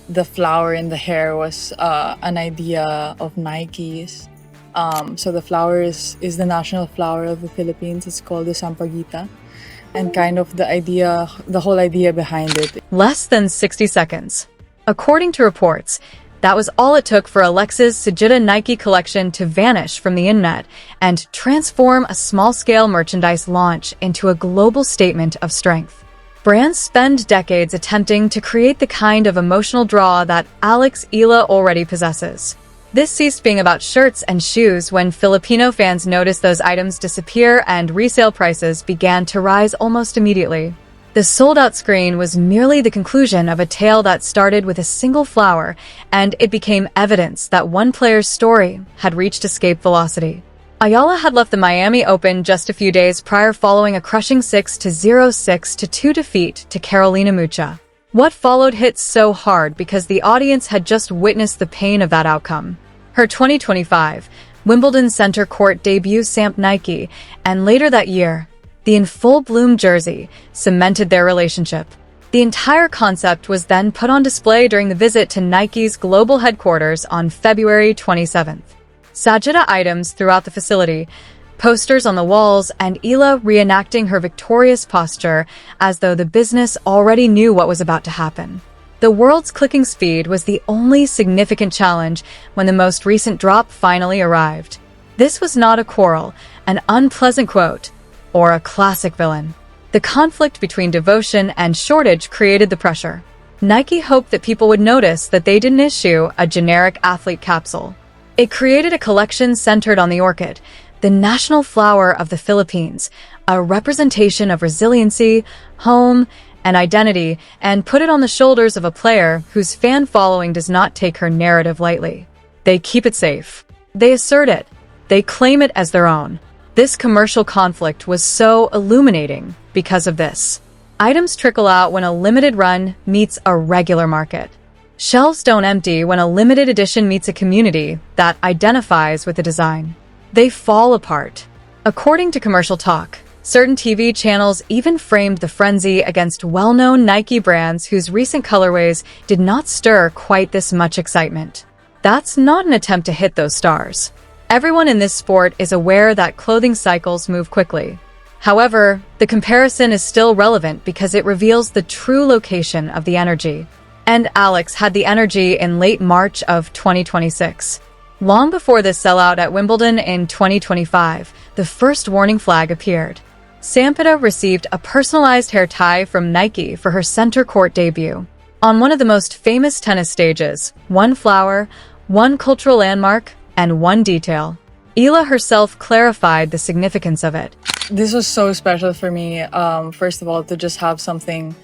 the flower in the hair was an idea of Nike's. So the flower is the national flower of the Philippines. It's called the Sampaguita. And kind of the whole idea behind it. Less than 60 seconds. According to reports, that was all it took for Alex's Sagitta Nike collection to vanish from the internet and transform a small-scale merchandise launch into a global statement of strength. Brands spend decades attempting to create the kind of emotional draw that Alex Eala already possesses. This ceased being about shirts and shoes when Filipino fans noticed those items disappear and resale prices began to rise almost immediately. The sold-out screen was merely the conclusion of a tale that started with a single flower, and it became evidence that one player's story had reached escape velocity. Eala had left the Miami Open just a few days prior following a crushing 6-0, 6-2 defeat to Carolina Mucha. What followed hit so hard because the audience had just witnessed the pain of that outcome. Her 2025 Wimbledon Center Court debut Samp Nike, and later that year, the in full bloom jersey, cemented their relationship. The entire concept was then put on display during the visit to Nike's global headquarters on February 27th. Sagitta items throughout the facility, posters on the walls, and Eala reenacting her victorious posture as though the business already knew what was about to happen. The world's clicking speed was the only significant challenge when the most recent drop finally arrived. This was not a quarrel, an unpleasant quote, or a classic villain. The conflict between devotion and shortage created the pressure. Nike hoped that people would notice that they didn't issue a generic athlete capsule. It created a collection centered on the orchid, the national flower of the Philippines, a representation of resiliency, home, and identity, and put it on the shoulders of a player whose fan following does not take her narrative lightly. They keep it safe. They assert it. They claim it as their own. This commercial conflict was so illuminating because of this. Items trickle out when a limited run meets a regular market. Shelves don't empty when a limited edition meets a community that identifies with the design. They fall apart. According to Commercial Talk, certain TV channels even framed the frenzy against well-known Nike brands whose recent colorways did not stir quite this much excitement. That's not an attempt to hit those stars. Everyone in this sport is aware that clothing cycles move quickly. However, the comparison is still relevant because it reveals the true location of the energy. And Alex had the energy in late March of 2026. Long before the sellout at Wimbledon in 2025, the first warning flag appeared. Sampaguita received a personalized hair tie from Nike for her center court debut. On one of the most famous tennis stages, one flower, one cultural landmark, and one detail. Eala herself clarified the significance of it. This was so special for me, first of all, to just have something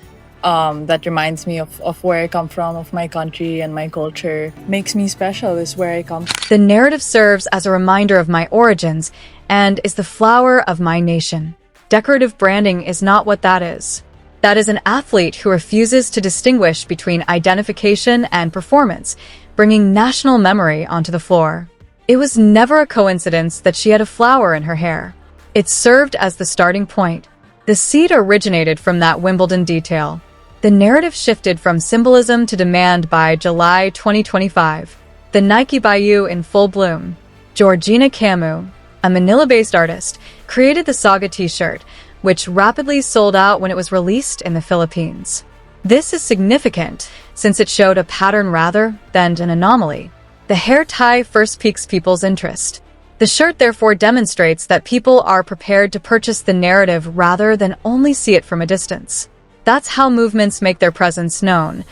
that reminds me of where I come from, of my country and my culture. Makes me special is where I come from. The narrative serves as a reminder of my origins and is the flower of my nation. Decorative branding is not what that is. That is an athlete who refuses to distinguish between identification and performance, bringing national memory onto the floor. It was never a coincidence that she had a flower in her hair. It served as the starting point. The seed originated from that Wimbledon detail. The narrative shifted from symbolism to demand by July 2025. The Nike Bayou in full bloom. Georgina Camus, a Manila-based artist, created the Saga t-shirt, which rapidly sold out when it was released in the Philippines. This is significant since it showed a pattern rather than an anomaly. The hair tie first piques people's interest. The shirt therefore demonstrates that people are prepared to purchase the narrative rather than only see it from a distance. That's how movements make their presence known,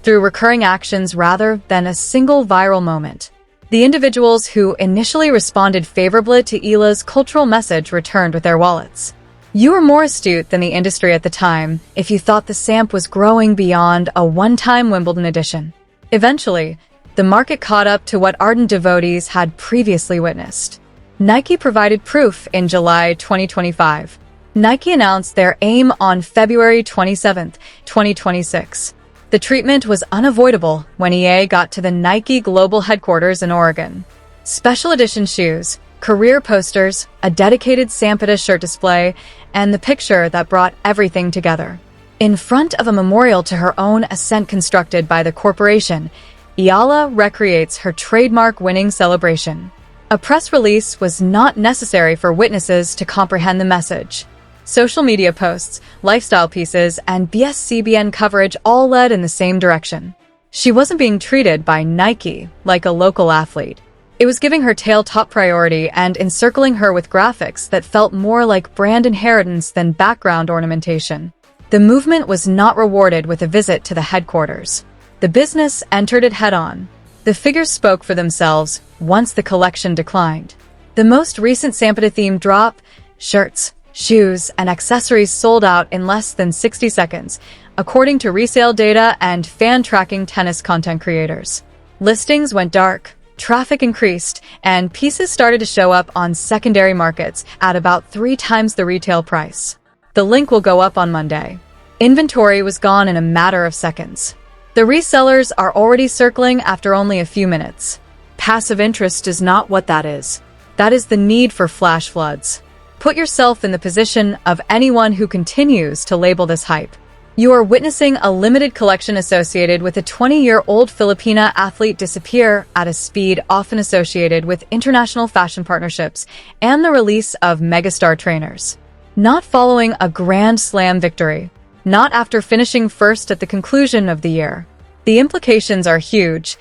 through recurring actions rather than a single viral moment. The individuals who initially responded favorably to Eala's cultural message returned with their wallets. You were more astute than the industry at the time if you thought the Samp was growing beyond a one-time Wimbledon edition. Eventually, the market caught up to what ardent devotees had previously witnessed. Nike provided proof in July 2025. Nike announced their aim on February 27, 2026. The treatment was unavoidable when EA got to the Nike global headquarters in Oregon. Special edition shoes, career posters, a dedicated Sampaguita shirt display, and the picture that brought everything together. In front of a memorial to her own ascent constructed by the corporation, Eala recreates her trademark winning celebration. A press release was not necessary for witnesses to comprehend the message. Social media posts, lifestyle pieces, and BSCBN coverage all led in the same direction. She wasn't being treated by Nike like a local athlete. It was giving her tail top priority and encircling her with graphics that felt more like brand inheritance than background ornamentation. The movement was not rewarded with a visit to the headquarters. The business entered it head-on. The figures spoke for themselves once the collection declined. The most recent Sampaguita-themed drop, shirts, shoes, and accessories sold out in less than 60 seconds, according to resale data and fan-tracking tennis content creators. Listings went dark, traffic increased, and pieces started to show up on secondary markets at about 3 times the retail price. The link will go up on Monday. Inventory was gone in a matter of seconds. The resellers are already circling after only a few minutes. Passive interest is not what that is. That is the need for flash floods. Put yourself in the position of anyone who continues to label this hype. You are witnessing a limited collection associated with a 20-year-old Filipina athlete disappear at a speed often associated with international fashion partnerships and the release of megastar trainers. Not following a Grand Slam victory. Not after finishing first at the conclusion of the year. The implications are huge,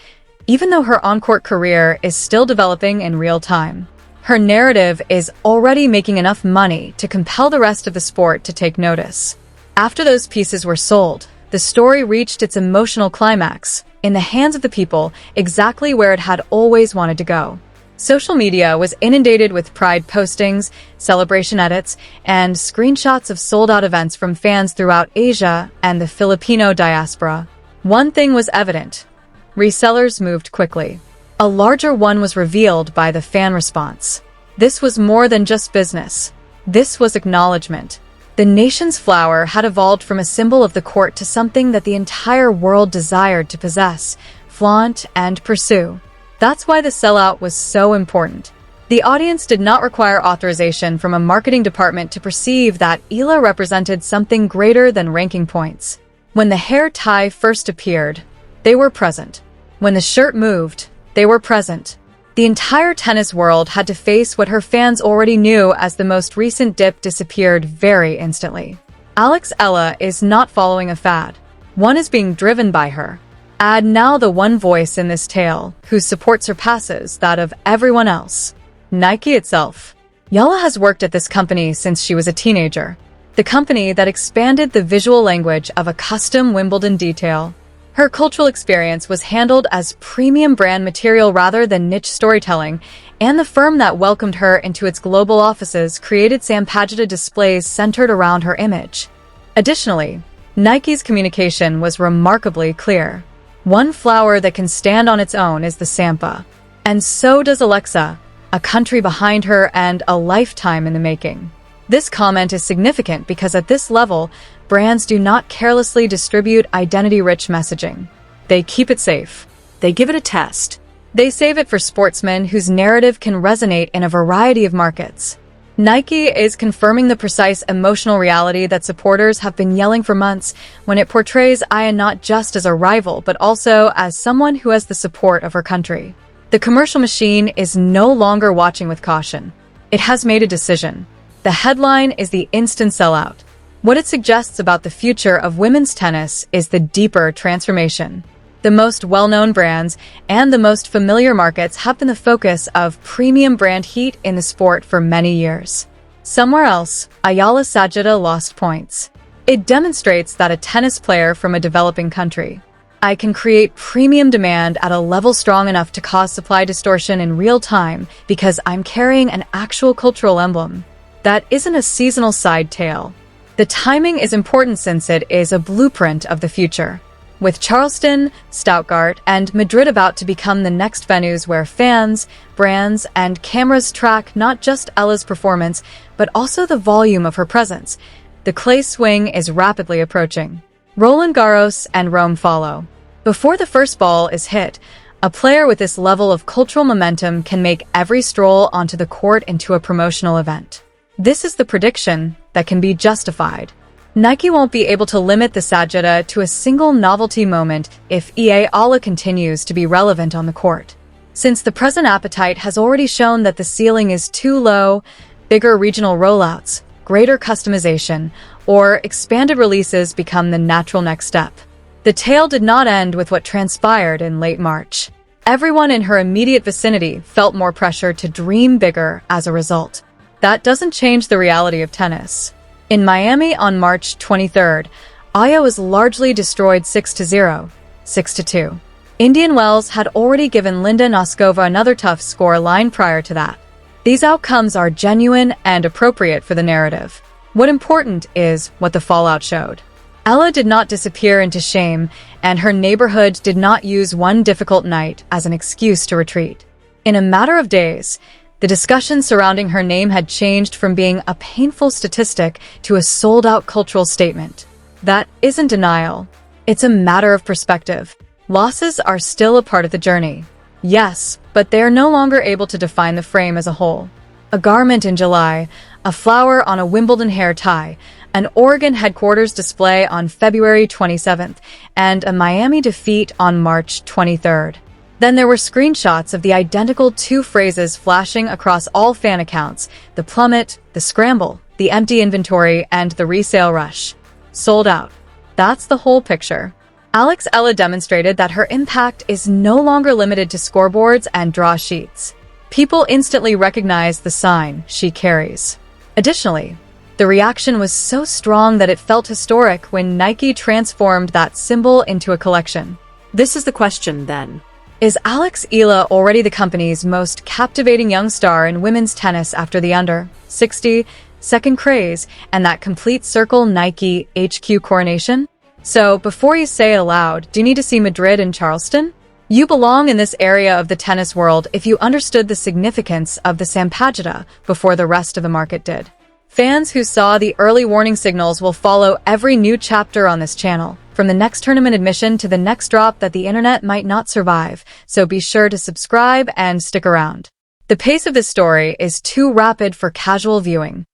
even though her on-court career is still developing in real time. Her narrative is already making enough money to compel the rest of the sport to take notice. After those pieces were sold, the story reached its emotional climax, in the hands of the people, exactly where it had always wanted to go. Social media was inundated with pride postings, celebration edits, and screenshots of sold-out events from fans throughout Asia and the Filipino diaspora. One thing was evident. Resellers moved quickly. A larger one was revealed by the fan response. This was more than just business. This was acknowledgement. The nation's flower had evolved from a symbol of the court to something that the entire world desired to possess, flaunt, and pursue. That's why the sellout was so important. The audience did not require authorization from a marketing department to perceive that Eala represented something greater than ranking points. When the hair tie first appeared, they were present. When the shirt moved, they were present. The entire tennis world had to face what her fans already knew as the most recent dip disappeared very instantly. Alex Eala is not following a fad. One is being driven by her. Add now the one voice in this tale whose support surpasses that of everyone else. Nike itself. Eala has worked at this company since she was a teenager. The company that expanded the visual language of a custom Wimbledon detail. Her cultural experience was handled as premium brand material rather than niche storytelling, and the firm that welcomed her into its global offices created Sampaguita displays centered around her image. Additionally, Nike's communication was remarkably clear. One flower that can stand on its own is the Sampa. And so does Alexa, a country behind her and a lifetime in the making. This comment is significant because at this level, brands do not carelessly distribute identity-rich messaging. They keep it safe. They give it a test. They save it for sportsmen whose narrative can resonate in a variety of markets. Nike is confirming the precise emotional reality that supporters have been yelling for months when it portrays Aya not just as a rival but also as someone who has the support of her country. The commercial machine is no longer watching with caution. It has made a decision. The headline is the instant sellout. What it suggests about the future of women's tennis is the deeper transformation. The most well-known brands and the most familiar markets have been the focus of premium brand heat in the sport for many years. Somewhere else, Ayala's Sagitta lost points. It demonstrates that a tennis player from a developing country, I can create premium demand at a level strong enough to cause supply distortion in real time because I'm carrying an actual cultural emblem. That isn't a seasonal side tale. The timing is important since it is a blueprint of the future. With Charleston, Stuttgart, and Madrid about to become the next venues where fans, brands, and cameras track not just Ella's performance, but also the volume of her presence, the clay swing is rapidly approaching. Roland Garros and Rome follow. Before the first ball is hit, a player with this level of cultural momentum can make every stroll onto the court into a promotional event. This is the prediction that can be justified. Nike won't be able to limit the Sagitta to a single novelty moment if Eala continues to be relevant on the court. Since the present appetite has already shown that the ceiling is too low, bigger regional rollouts, greater customization, or expanded releases become the natural next step. The tale did not end with what transpired in late March. Everyone in her immediate vicinity felt more pressure to dream bigger as a result. That doesn't change the reality of tennis. In Miami on March 23rd, Aya was largely destroyed 6-0, 6-2. Indian Wells had already given Linda Noskova another tough score line prior to that. These outcomes are genuine and appropriate for the narrative. What important is what the fallout showed. Ella did not disappear into shame, and her neighborhood did not use one difficult night as an excuse to retreat. In a matter of days, the discussion surrounding her name had changed from being a painful statistic to a sold-out cultural statement. That isn't denial. It's a matter of perspective. Losses are still a part of the journey. Yes, but they are no longer able to define the frame as a whole. A garment in July, a flower on a Wimbledon hair tie, an Oregon headquarters display on February 27th, and a Miami defeat on March 23rd. Then there were screenshots of the identical two phrases flashing across all fan accounts: the plummet, the scramble, the empty inventory, and the resale rush. Sold out. That's the whole picture. Alex Eala demonstrated that her impact is no longer limited to scoreboards and draw sheets. People instantly recognize the sign she carries. Additionally, the reaction was so strong that it felt historic when Nike transformed that symbol into a collection. This is the question, then. Is Alex Eala already the company's most captivating young star in women's tennis after the under 60-second craze and that complete circle Nike HQ coronation? So, before you say it aloud, do you need to see Madrid and Charleston? You belong in this area of the tennis world if you understood the significance of the Sampaguita before the rest of the market did. Fans who saw the early warning signals will follow every new chapter on this channel, from the next tournament admission to the next drop that the internet might not survive, so be sure to subscribe and stick around. The pace of this story is too rapid for casual viewing.